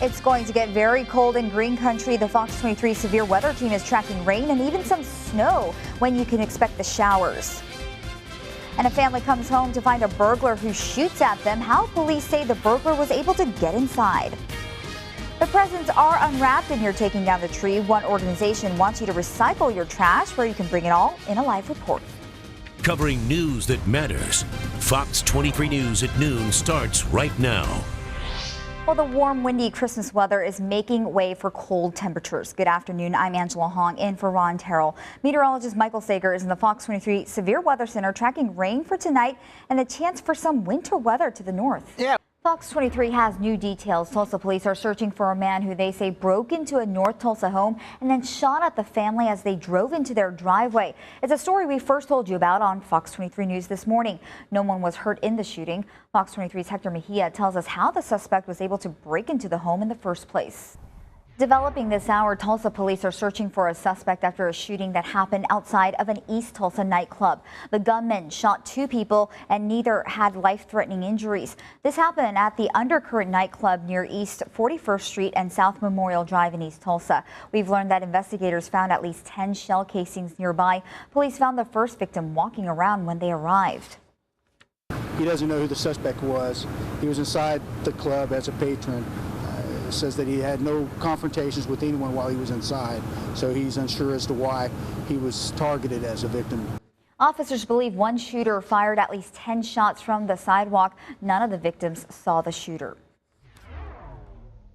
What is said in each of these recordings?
It's going to get very cold in Green Country. The Fox 23 severe weather team is tracking rain and even some snow when you can expect the showers. And a family comes home to find a burglar who shoots at them. How police say the burglar was able to get inside. The presents are unwrapped and you're taking down the tree. One organization wants you to recycle your trash, where you can bring it all in a live report. Covering news that matters. Fox 23 News at noon starts right now. Well, the warm, windy Christmas weather is making way for cold temperatures. Good afternoon. I'm Angela Hong in for Ron Terrell. Meteorologist Michael Sager is in the Fox 23 Severe Weather Center tracking rain for tonight and a chance for some winter weather to the north. Yeah. Fox 23 has new details. Tulsa police are searching for a man who they say broke into a North Tulsa home and then shot at the family as they drove into their driveway. It's a story we first told you about on Fox 23 News this morning. No one was hurt in the shooting. Fox 23's Hector Mejia tells us how the suspect was able to break into the home in the first place. Developing this hour, Tulsa police are searching for a suspect after a shooting that happened outside of an East Tulsa nightclub. The gunman shot two people and neither had life-threatening injuries. This happened at the Undercurrent nightclub near East 41st Street and South Memorial Drive in East Tulsa. We've learned that investigators found at least 10 shell casings nearby. Police found the first victim walking around when they arrived. He doesn't know who the suspect was. He was inside the club as a patron. Says that he had no confrontations with anyone while he was inside, so he's unsure as to why he was targeted as a victim. Officers believe one shooter fired at least 10 shots from the sidewalk. None of the victims saw the shooter.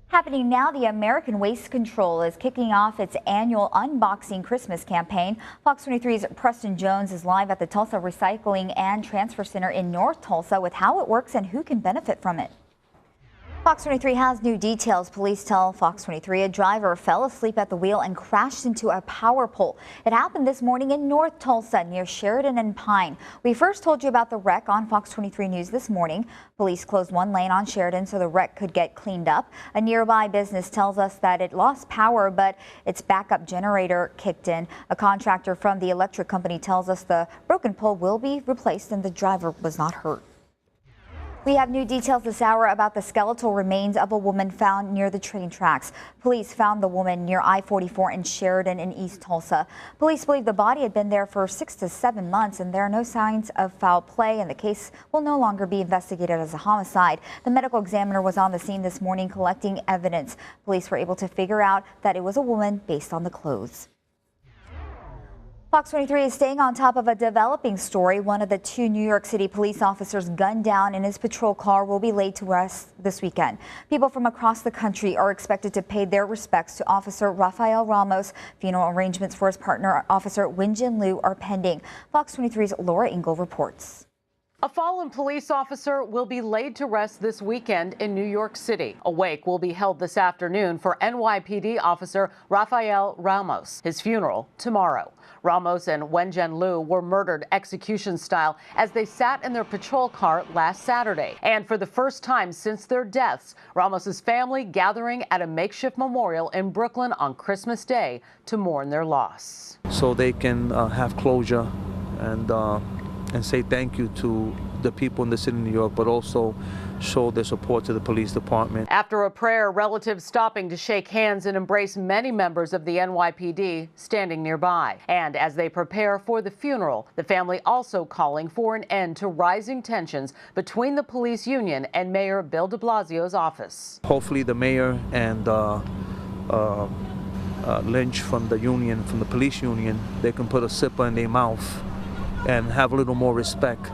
Happening now, the American Waste Control is kicking off its annual Unboxing Christmas campaign. Fox 23's Preston Jones is live at the Tulsa Recycling and Transfer Center in North Tulsa with how it works and who can benefit from it. Fox 23 has new details. Police tell Fox 23 a driver fell asleep at the wheel and crashed into a power pole. It happened this morning in North Tulsa near Sheridan and Pine. We first told you about the wreck on Fox 23 News this morning. Police closed one lane on Sheridan so the wreck could get cleaned up. A nearby business tells us that it lost power, but its backup generator kicked in. A contractor from the electric company tells us the broken pole will be replaced and the driver was not hurt. We have new details this hour about the skeletal remains of a woman found near the train tracks. Police found the woman near I-44 in Sheridan in East Tulsa. Police believe the body had been there for 6 to 7 months and there are no signs of foul play and the case will no longer be investigated as a homicide. The medical examiner was on the scene this morning collecting evidence. Police were able to figure out that it was a woman based on the clothes. Fox 23 is staying on top of a developing story. One of the two New York City police officers gunned down in his patrol car will be laid to rest this weekend. People from across the country are expected to pay their respects to Officer Rafael Ramos. Funeral arrangements for his partner, Officer Wenjin Liu, are pending. Fox 23's Laura Engel reports. A fallen police officer will be laid to rest this weekend in New York City. A wake will be held this afternoon for NYPD officer Rafael Ramos. His funeral tomorrow. Ramos and Wenjin Liu were murdered execution style as they sat in their patrol car last Saturday. And for the first time since their deaths, Ramos's family gathering at a makeshift memorial in Brooklyn on Christmas Day to mourn their loss. So they can have closure and say thank you to the people in the city of New York, but also show their support to the police department. After a prayer, relatives stopping to shake hands and embrace many members of the NYPD standing nearby. And as they prepare for the funeral, the family also calling for an end to rising tensions between the police union and Mayor Bill de Blasio's office. Hopefully the mayor and Lynch from the union, from the police union, they can put a zipper in their mouth and have a little more respect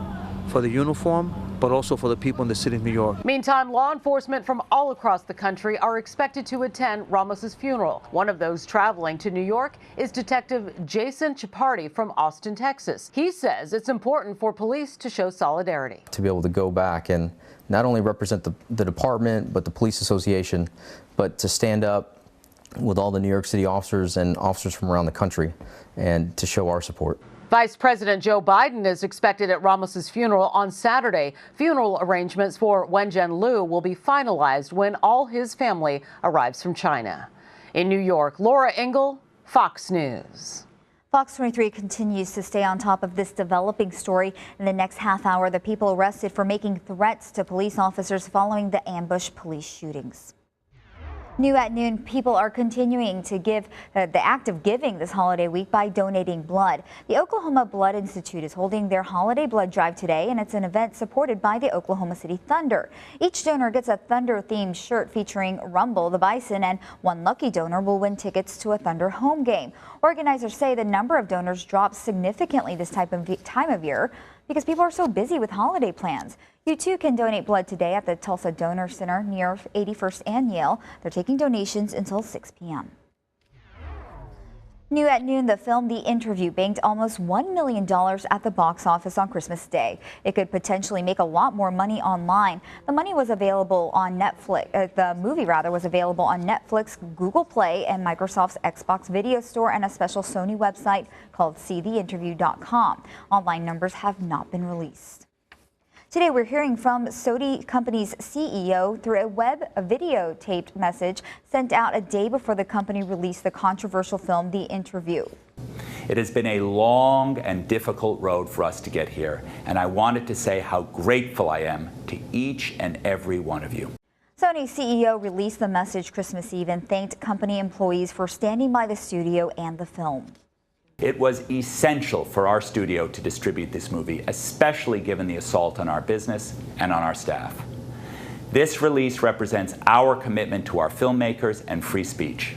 for the uniform, but also for the people in the city of New York. Meantime, law enforcement from all across the country are expected to attend Ramos's funeral. One of those traveling to New York is Detective Jason Chaparty from Austin, Texas. He says it's important for police to show solidarity. To be able to go back and not only represent the department, but the police association, but to stand up with all the New York City officers and officers from around the country and to show our support. Vice President Joe Biden is expected at Ramos's funeral on Saturday. Funeral arrangements for Wenjin Liu will be finalized when all his family arrives from China. In New York, Laura Engel, Fox News. Fox 23 continues to stay on top of this developing story. In the next half hour, the people arrested for making threats to police officers following the ambush police shootings. New at noon, people are continuing to give the act of giving this holiday week by donating blood. The Oklahoma Blood Institute is holding their holiday blood drive today, and it's an event supported by the Oklahoma City Thunder. Each donor gets a Thunder-themed shirt featuring Rumble the Bison, and one lucky donor will win tickets to a Thunder home game. Organizers say the number of donors drops significantly this time of year because people are so busy with holiday plans. You too can donate blood today at the Tulsa Donor Center near 81st and Yale. They're taking donations until 6 p.m. New at noon, the film The Interview banked almost $1 million at the box office on Christmas Day. It could potentially make a lot more money online. The money was available on Netflix. The movie was available on Netflix, Google Play, and Microsoft's Xbox Video Store, and a special Sony website called seetheinterview.com. Online numbers have not been released. Today, we're hearing from Sony Company's CEO through a videotaped message sent out a day before the company released the controversial film, The Interview. It has been a long and difficult road for us to get here, and I wanted to say how grateful I am to each and every one of you. Sony's CEO released the message Christmas Eve and thanked company employees for standing by the studio and the film. It was essential for our studio to distribute this movie, especially given the assault on our business and on our staff. This release represents our commitment to our filmmakers and free speech.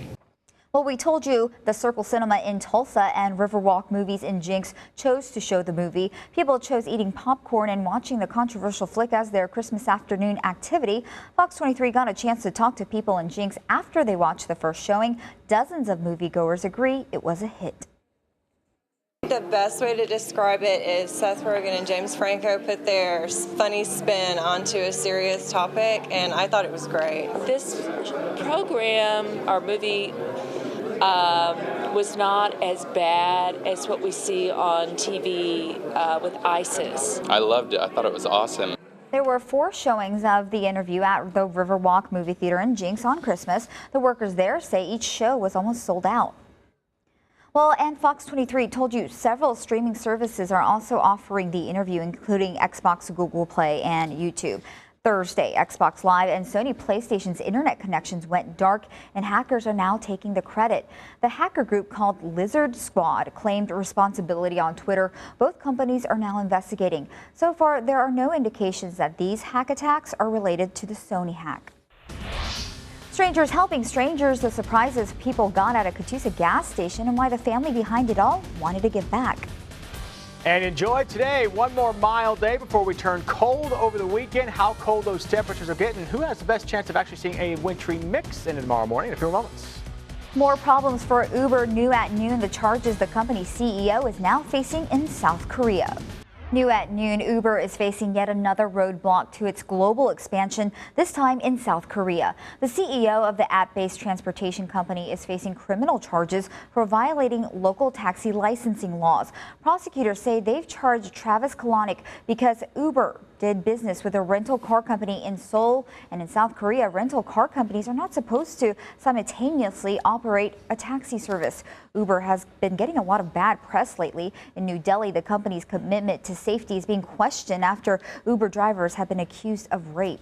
Well, we told you the Circle Cinema in Tulsa and Riverwalk Movies in Jinx chose to show the movie. People chose eating popcorn and watching the controversial flick as their Christmas afternoon activity. Fox 23 got a chance to talk to people in Jinx after they watched the first showing. Dozens of moviegoers agree it was a hit. The best way to describe it is Seth Rogen and James Franco put their funny spin onto a serious topic, and I thought it was great. This program, our movie, was not as bad as what we see on TV with ISIS. I loved it. I thought it was awesome. There were 4 showings of The Interview at the Riverwalk Movie Theater in Jinx on Christmas. The workers there say each show was almost sold out. Well, and Fox 23 told you several streaming services are also offering The Interview, including Xbox, Google Play, and YouTube. Thursday, Xbox Live and Sony PlayStation's internet connections went dark, and hackers are now taking the credit. The hacker group called Lizard Squad claimed responsibility on Twitter. Both companies are now investigating. So far, there are no indications that these hack attacks are related to the Sony hack. Strangers helping strangers, the surprises people got at a Catoosa gas station and why the family behind it all wanted to give back. And enjoy today. One more mild day before we turn cold over the weekend. How cold those temperatures are getting, and who has the best chance of actually seeing a wintry mix in tomorrow morning in a few moments. More problems for Uber. New at noon, the charges the company's CEO is now facing in South Korea. New at noon, Uber is facing yet another roadblock to its global expansion, this time in South Korea. The CEO of the app-based transportation company is facing criminal charges for violating local taxi licensing laws. Prosecutors say they've charged Travis Kalanick because Uber did business with a rental car company in Seoul, and in South Korea, rental car companies are not supposed to simultaneously operate a taxi service. Uber has been getting a lot of bad press lately. In New Delhi, the company's commitment to safety is being questioned after Uber drivers have been accused of rape.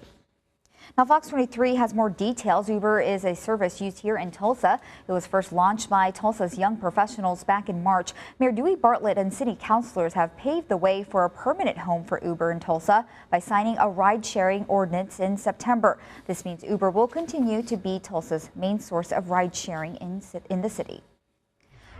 Now, Fox 23 has more details. Uber is a service used here in Tulsa. It was first launched by Tulsa's young professionals back in March. Mayor Dewey Bartlett and city councilors have paved the way for a permanent home for Uber in Tulsa by signing a ride-sharing ordinance in September. This means Uber will continue to be Tulsa's main source of ride-sharing in the city.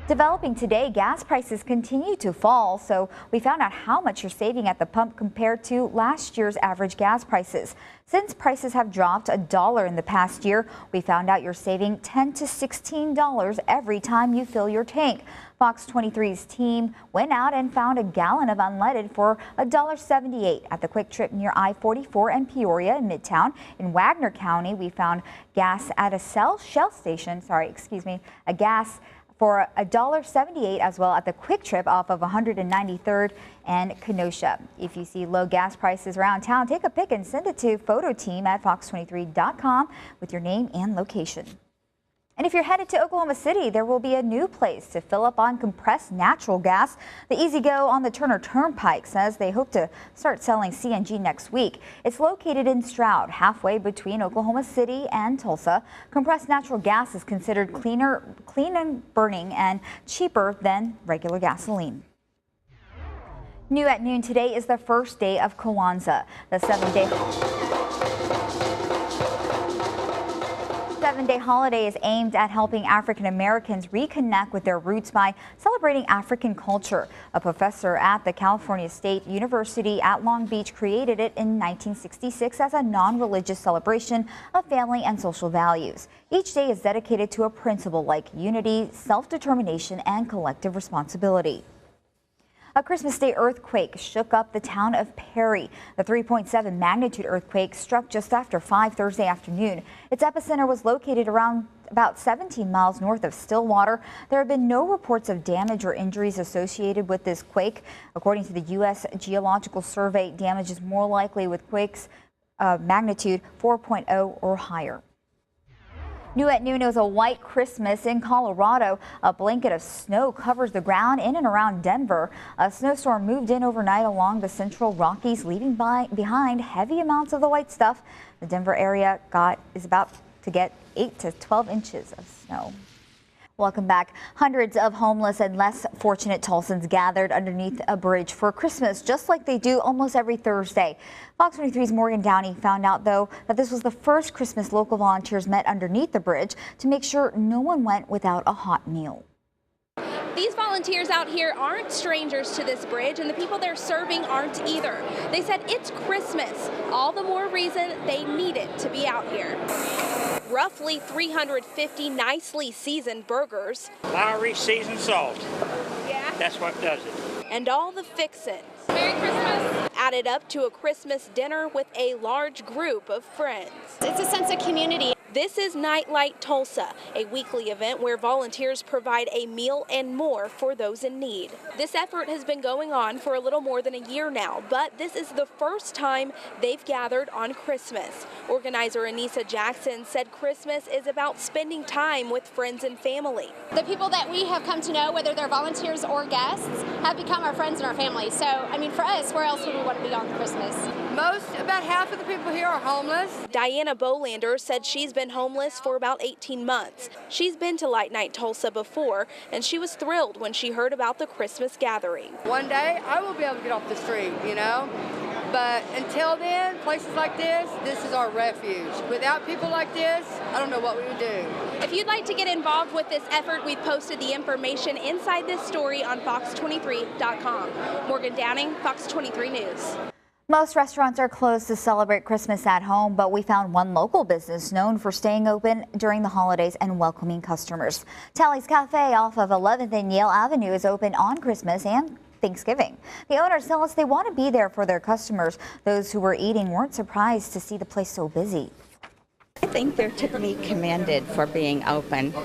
Developing today, gas prices continue to fall, so we found out how much you're saving at the pump compared to last year's average gas prices. Since prices have dropped $1 in the past year, we found out you're saving $10 to $16 every time you fill your tank. Fox 23's team went out and found a gallon of unleaded for $1.78 at the Quick Trip near I-44 and Peoria in Midtown. In Wagner County, we found gas at a Shell station, a gas for $1.78 as well at the Quick Trip off of 193rd and Kenosha. If you see low gas prices around town, take a pic and send it to phototeam@fox23.com with your name and location. And if you're headed to Oklahoma City, there will be a new place to fill up on compressed natural gas. The Easy Go on the Turner Turnpike says they hope to start selling CNG next week. It's located in Stroud, halfway between Oklahoma City and Tulsa. Compressed natural gas is considered clean and burning and cheaper than regular gasoline. New at noon today is the first day of Kwanzaa, the seven-day holiday is aimed at helping African Americans reconnect with their roots by celebrating African culture. A professor at the California State University at Long Beach created it in 1966 as a non-religious celebration of family and social values. Each day is dedicated to a principle like unity, self-determination, and collective responsibility. A Christmas Day earthquake shook up the town of Perry. The 3.7 magnitude earthquake struck just after 5 Thursday afternoon. Its epicenter was located around about 17 miles north of Stillwater. There have been no reports of damage or injuries associated with this quake. According to the U.S. Geological Survey, damage is more likely with quakes magnitude 4.0 or higher. New at noon, it was a white Christmas in Colorado. A blanket of snow covers the ground in and around Denver. A snowstorm moved in overnight along the central Rockies, leaving behind heavy amounts of the white stuff. The Denver area is about to get 8 to 12 inches of snow. Welcome back. Hundreds of homeless and less fortunate Tulsans gathered underneath a bridge for Christmas, just like they do almost every Thursday. Fox 23's Morgan Downey found out, though, that this was the first Christmas local volunteers met underneath the bridge to make sure no one went without a hot meal. These volunteers out here aren't strangers to this bridge, and the people they're serving aren't either. They said it's Christmas, all the more reason they needed to be out here. Roughly 350 nicely seasoned burgers. Lowry seasoned salt. Yeah. That's what does it. And all the fixins. Merry Christmas. Added up to a Christmas dinner with a large group of friends. It's a sense of community. This is Nightlight Tulsa, a weekly event where volunteers provide a meal and more for those in need. This effort has been going on for a little more than a year now, but this is the first time they've gathered on Christmas. Organizer Anissa Jackson said Christmas is about spending time with friends and family. The people that we have come to know, whether they're volunteers or guests, have become our friends and our family. So, I mean, for us, where else would we want to be on Christmas? About half of the people here are homeless. Diana Bolander said she's been homeless for about 18 months. She's been to Light Night Tulsa before, and she was thrilled when she heard about the Christmas gathering. One day I will be able to get off the street, you know, but until then, places like this is our refuge. Without people like this, I don't know what we would do. If you'd like to get involved with this effort, we've posted the information inside this story on fox23.com. Morgan Downing, Fox 23 News. Most restaurants are closed to celebrate Christmas at home, but we found one local business known for staying open during the holidays and welcoming customers. Tally's Cafe off of 11th and Yale Avenue is open on Christmas and Thanksgiving. The owners tell us they want to be there for their customers. Those who were eating weren't surprised to see the place so busy. I think they're to be commended for being open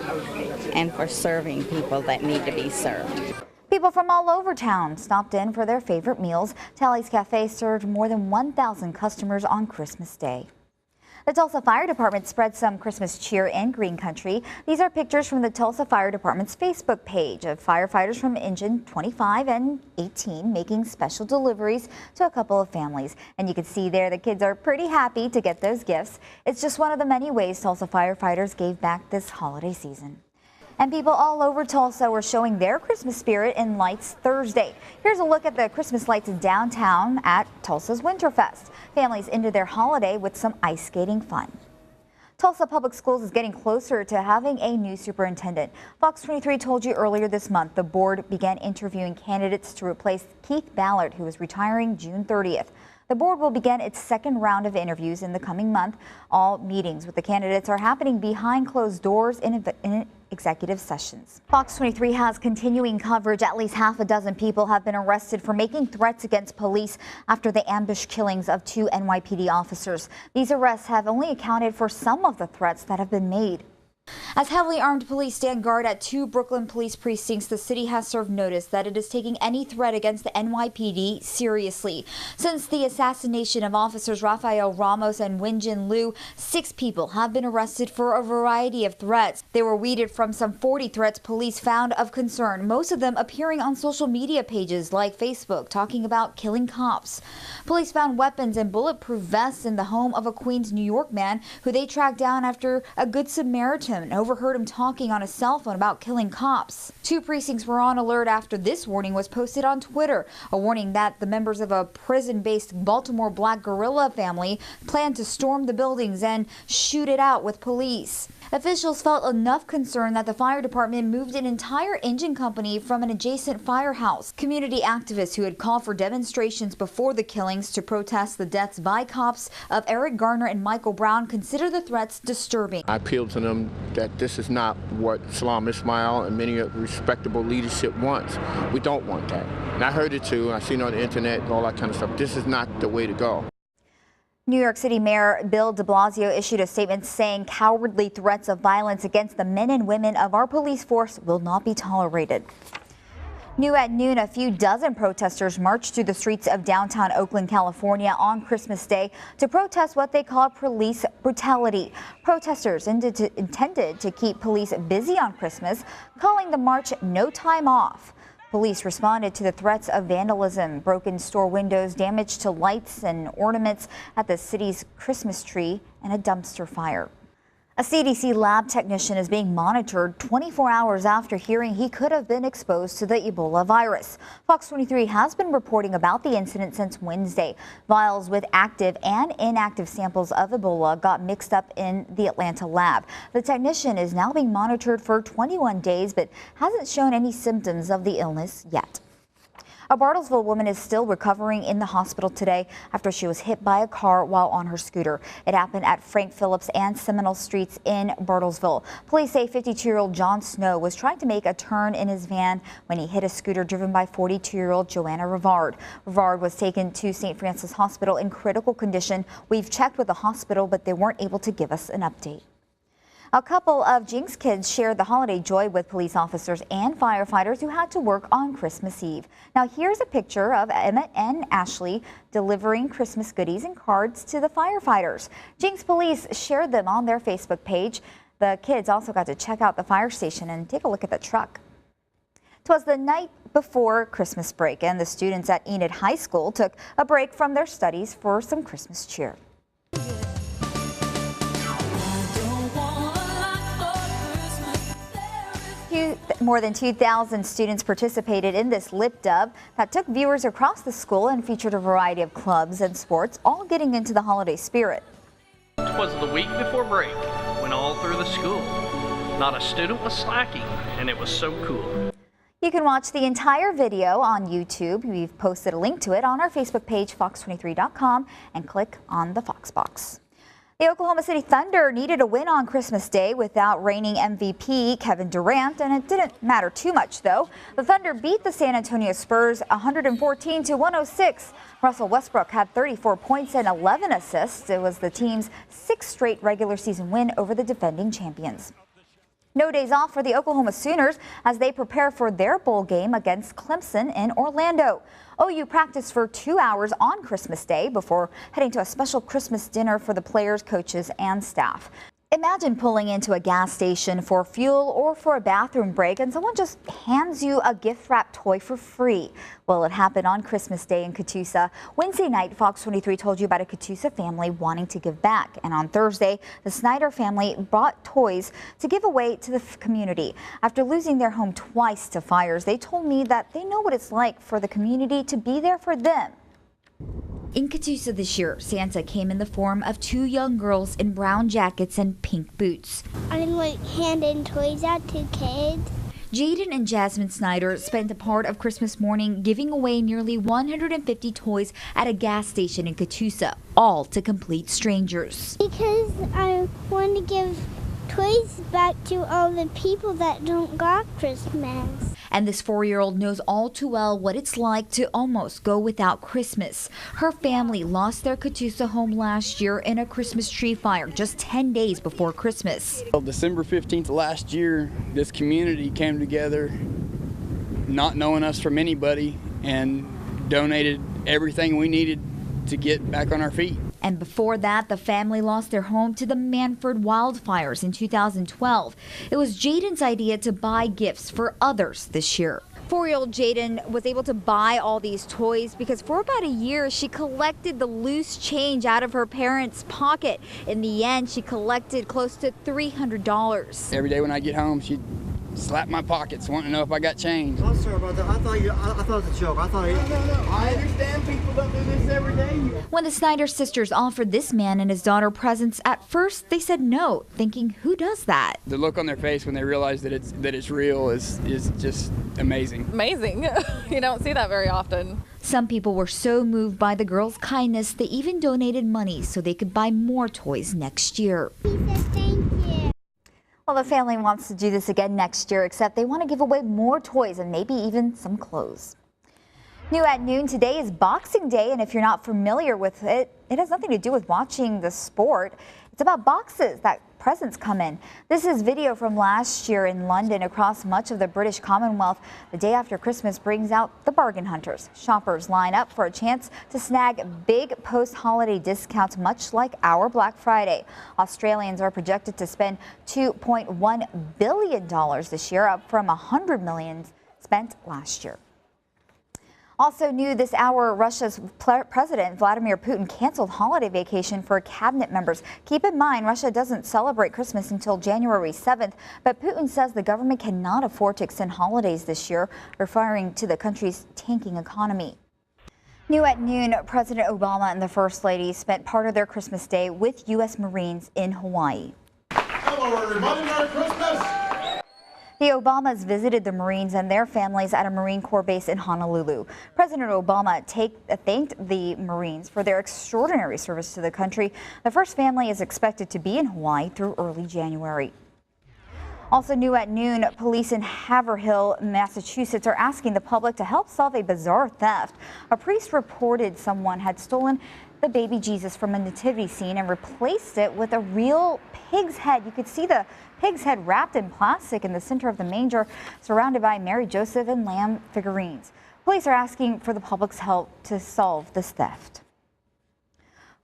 and for serving people that need to be served. People from all over town stopped in for their favorite meals. Tally's Cafe served more than 1,000 customers on Christmas Day. The Tulsa Fire Department spread some Christmas cheer in Green Country. These are pictures from the Tulsa Fire Department's Facebook page of firefighters from Engine 25 and 18 making special deliveries to a couple of families. And you can see there the kids are pretty happy to get those gifts. It's just one of the many ways Tulsa firefighters gave back this holiday season. And people all over Tulsa were showing their Christmas spirit in lights Thursday. Here's a look at the Christmas lights in downtown at Tulsa's Winterfest. Families ended their holiday with some ice skating fun. Tulsa Public Schools is getting closer to having a new superintendent. Fox 23 told you earlier this month the board began interviewing candidates to replace Keith Ballard, who is retiring June 30th. The board will begin its second round of interviews in the coming month. All meetings with the candidates are happening behind closed doors in executive sessions. Fox 23 has continuing coverage. At least half a dozen people have been arrested for making threats against police after the ambush killings of 2 NYPD officers. These arrests have only accounted for some of the threats that have been made. As heavily armed police stand guard at 2 Brooklyn police precincts, the city has served notice that it is taking any threat against the NYPD seriously. Since the assassination of officers Rafael Ramos and Wenjin Liu, 6 people have been arrested for a variety of threats. They were weeded from some 40 threats police found of concern, most of them appearing on social media pages like Facebook, talking about killing cops. Police found weapons and bulletproof vests in the home of a Queens, New York man who they tracked down after a Good Samaritan overheard him talking on a cell phone about killing cops. 2 precincts were on alert after this warning was posted on Twitter, a warning that the members of a prison-based Baltimore Black guerrilla family plan to storm the buildings and shoot it out with police. Officials felt enough concern that the fire department moved an entire engine company from an adjacent firehouse. Community activists who had called for demonstrations before the killings to protest the deaths by cops of Eric Garner and Michael Brown consider the threats disturbing. I appealed to them that this is not what Salam Ismail and many respectable leadership wants. We don't want that. And I heard it too. I seen it on the internet and all that kind of stuff. This is not the way to go. New York City Mayor Bill de Blasio issued a statement saying cowardly threats of violence against the men and women of our police force will not be tolerated. New at noon, a few dozen protesters marched through the streets of downtown Oakland, California on Christmas Day to protest what they call police brutality. Protesters intended to keep police busy on Christmas, calling the march "No Time Off." Police responded to the threats of vandalism, broken store windows, damage to lights and ornaments at the city's Christmas tree, and a dumpster fire. A CDC lab technician is being monitored 24 hours after hearing he could have been exposed to the Ebola virus. Fox 23 has been reporting about the incident since Wednesday. Vials with active and inactive samples of Ebola got mixed up in the Atlanta lab. The technician is now being monitored for 21 days but hasn't shown any symptoms of the illness yet. A Bartlesville woman is still recovering in the hospital today after she was hit by a car while on her scooter. It happened at Frank Phillips and Seminole Streets in Bartlesville. Police say 52-year-old John Snow was trying to make a turn in his van when he hit a scooter driven by 42-year-old Joanna Rivard. Rivard was taken to St. Francis Hospital in critical condition. We've checked with the hospital, but they weren't able to give us an update. A couple of Jinx kids shared the holiday joy with police officers and firefighters who had to work on Christmas Eve. Now here's a picture of Emmett and Ashley delivering Christmas goodies and cards to the firefighters. Jinx police shared them on their Facebook page. The kids also got to check out the fire station and take a look at the truck. 'Twas the night before Christmas break, and the students at Enid High School took a break from their studies for some Christmas cheer. More than 2,000 students participated in this lip dub that took viewers across the school and featured a variety of clubs and sports, all getting into the holiday spirit. It was the week before break, went all through the school. Not a student was slacking, and it was so cool. You can watch the entire video on YouTube. We've posted a link to it on our Facebook page, fox23.com, and click on the Fox box. The Oklahoma City Thunder needed a win on Christmas Day without reigning MVP Kevin Durant, and it didn't matter too much, though. The Thunder beat the San Antonio Spurs 114-106. Russell Westbrook had 34 points and 11 assists. It was the team's 6th straight regular season win over the defending champions. No days off for the Oklahoma Sooners as they prepare for their bowl game against Clemson in Orlando. OU practiced for 2 hours on Christmas Day before heading to a special Christmas dinner for the players, coaches, and staff. Imagine pulling into a gas station for fuel or for a bathroom break and someone just hands you a gift-wrapped toy for free. Well, it happened on Christmas Day in Catoosa. Wednesday night, Fox 23 told you about a Catoosa family wanting to give back. And on Thursday, the Snyder family brought toys to give away to the community. After losing their home twice to fires, they told me that they know what it's like for the community to be there for them. In Catoosa this year, Santa came in the form of 2 young girls in brown jackets and pink boots. I'm like handing toys out to kids. Jaden and Jasmine Snyder spent a part of Christmas morning giving away nearly 150 toys at a gas station in Catoosa, all to complete strangers. Because I want to give toys back to all the people that don't got Christmas. And this 4-year-old knows all too well what it's like to almost go without Christmas. Her family lost their Catoosa home last year in a Christmas tree fire just 10 days before Christmas. December 15th last year, this community came together, not knowing us from anybody, and donated everything we needed to get back on our feet. And before that, the family lost their home to the Manford wildfires in 2012. It was Jaden's idea to buy gifts for others this year. 4-year-old Jaden was able to buy all these toys because for about a year she collected the loose change out of her parents' pocket. In the end, she collected close to $300. Every day when I get home, she'd slap my pockets, wanting to know if I got change. I'm sorry about that. I thought it was a joke. No. I understand people don't do this every day. When the Snyder sisters offered this man and his daughter presents, at first they said no, thinking, who does that? The look on their face when they realize that it's real is just amazing. Amazing. You don't see that very often. Some people were so moved by the girls' kindness, they even donated money so they could buy more toys next year. Well, the family wants to do this again next year, except they want to give away more toys and maybe even some clothes. New at noon today is Boxing Day, and if you're not familiar with it, it has nothing to do with watching the sport. It's about boxes that presents come in. This is video from last year in London. Across much of the British Commonwealth, the day after Christmas brings out the bargain hunters. Shoppers line up for a chance to snag big post-holiday discounts, much like our Black Friday. Australians are projected to spend $2.1 billion this year, up from $100 million spent last year. Also new this hour, Russia's President Vladimir Putin canceled holiday vacation for cabinet members. Keep in mind, Russia doesn't celebrate Christmas until January 7th, but Putin says the government cannot afford to extend holidays this year, referring to the country's tanking economy. New at noon, President Obama and the First Lady spent part of their Christmas day with U.S. Marines in Hawaii. Hello, everybody. Merry Christmas. The Obamas visited the Marines and their families at a Marine Corps base in Honolulu. President Obama thanked the Marines for their extraordinary service to the country. The first family is expected to be in Hawaii through early January. Also new at noon, police in Haverhill, Massachusetts are asking the public to help solve a bizarre theft. A priest reported someone had stolen the baby Jesus from a nativity scene and replaced it with a real pig's head. You could see the pig's head wrapped in plastic in the center of the manger, surrounded by Mary, Joseph, and lamb figurines. Police are asking for the public's help to solve this theft.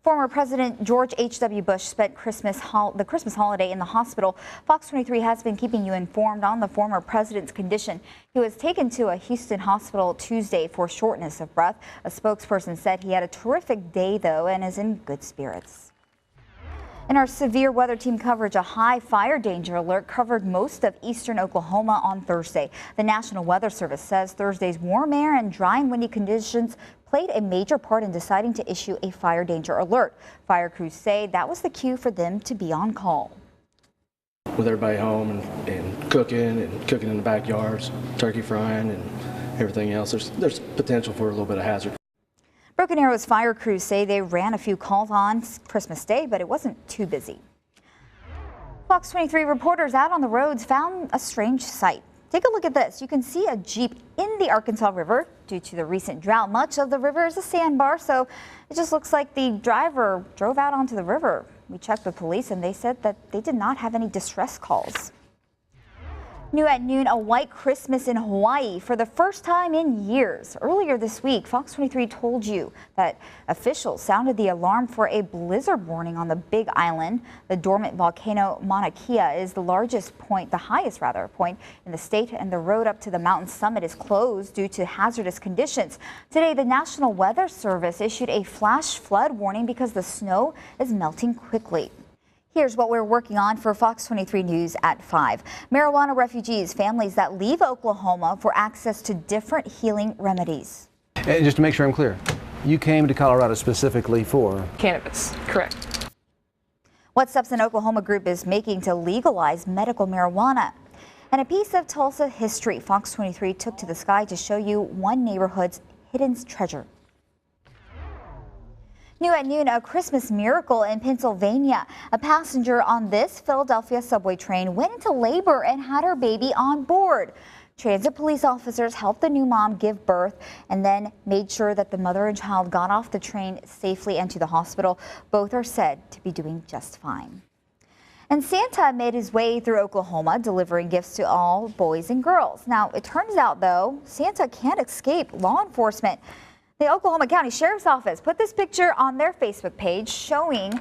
Former President George H.W. Bush spent the Christmas holiday in the hospital. Fox 23 has been keeping you informed on the former president's condition. He was taken to a Houston hospital Tuesday for shortness of breath. A spokesperson said he had a terrific day, though, and is in good spirits. In our severe weather team coverage, a high fire danger alert covered most of eastern Oklahoma on Thursday. The National Weather Service says Thursday's warm air and dry and windy conditions played a major part in deciding to issue a fire danger alert. Fire crews say that was the cue for them to be on call. With everybody home and cooking in the backyards, turkey frying and everything else, there's potential for a little bit of hazard. Broken Arrow's fire crews say they ran a few calls on Christmas Day, but it wasn't too busy. Fox 23 reporters out on the roads found a strange sight. Take a look at this. You can see a Jeep in the Arkansas River. Due to the recent drought, much of the river is a sandbar, so it just looks like the driver drove out onto the river. We checked with police and they said that they did not have any distress calls. New at noon, a white Christmas in Hawaii for the first time in years. Earlier this week, Fox 23 told you that officials sounded the alarm for a blizzard warning on the Big Island. The dormant volcano Mauna Kea is the highest point in the state, and the road up to the mountain summit is closed due to hazardous conditions. Today, the National Weather Service issued a flash flood warning because the snow is melting quickly. Here's what we're working on for Fox 23 News at 5. Marijuana refugees, families that leave Oklahoma for access to different healing remedies. And just to make sure I'm clear, you came to Colorado specifically for cannabis, correct? What Steps in Oklahoma group is making to legalize medical marijuana. And a piece of Tulsa history Fox 23 took to the sky to show you one neighborhood's hidden treasure. New at noon, a Christmas miracle in Pennsylvania. A passenger on this Philadelphia subway train went into labor and had her baby on board. Transit police officers helped the new mom give birth and then made sure that the mother and child got off the train safely and to the hospital. Both are said to be doing just fine. And Santa made his way through Oklahoma, delivering gifts to all boys and girls. Now, it turns out, though, Santa can't escape law enforcement. The Oklahoma County Sheriff's Office put this picture on their Facebook page showing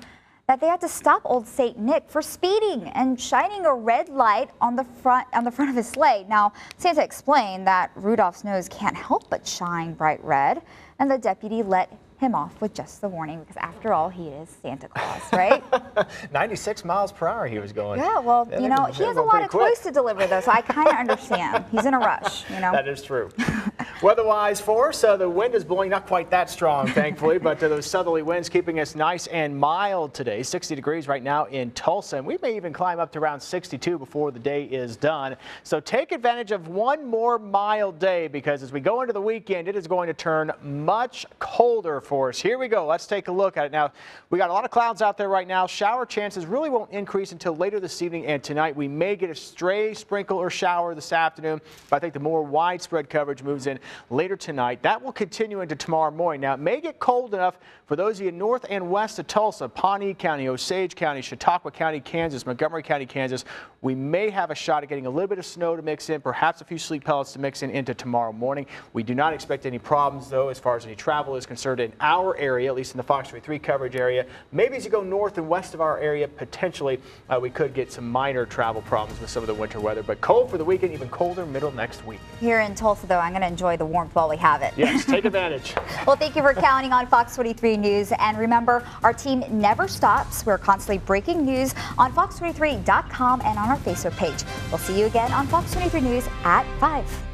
that they had to stop old Saint Nick for speeding and shining a red light on the front of his sleigh. Now, Santa explained that Rudolph's nose can't help but shine bright red, and the deputy let him off with just the warning because after all, he is Santa Claus, right? 96 miles per hour he was going. Yeah, well, you know, he has a lot of toys to deliver though, so I kind of understand. He's in a rush, you know. That is true. Weather-wise for us, the wind is blowing not quite that strong, thankfully, but those southerly winds keeping us nice and mild today. 60 degrees right now in Tulsa, and we may even climb up to around 62 before the day is done. So take advantage of one more mild day because as we go into the weekend, it is going to turn much colder for us. Here we go. Let's take a look at it. Now, we got a lot of clouds out there right now. Shower chances really won't increase until later this evening and tonight. We may get a stray sprinkle or shower this afternoon, but I think the more widespread coverage moves in later tonight. That will continue into tomorrow morning. Now, it may get cold enough for those of you north and west of Tulsa, Pawnee County, Osage County, Chautauqua County, Kansas, Montgomery County, Kansas. We may have a shot at getting a little bit of snow to mix in, perhaps a few sleet pellets to mix in into tomorrow morning. We do not expect any problems, though, as far as any travel is concerned in our area, at least in the Fox 33 coverage area. Maybe as you go north and west of our area, potentially we could get some minor travel problems with some of the winter weather. But cold for the weekend, even colder middle next week. Here in Tulsa, though, I'm going to enjoy the warmth while we have it. Yes, take advantage. Well, thank you for counting on Fox 23 News. And remember, our team never stops. We're constantly breaking news on fox23.com and on our Facebook page. We'll see you again on Fox 23 News at 5.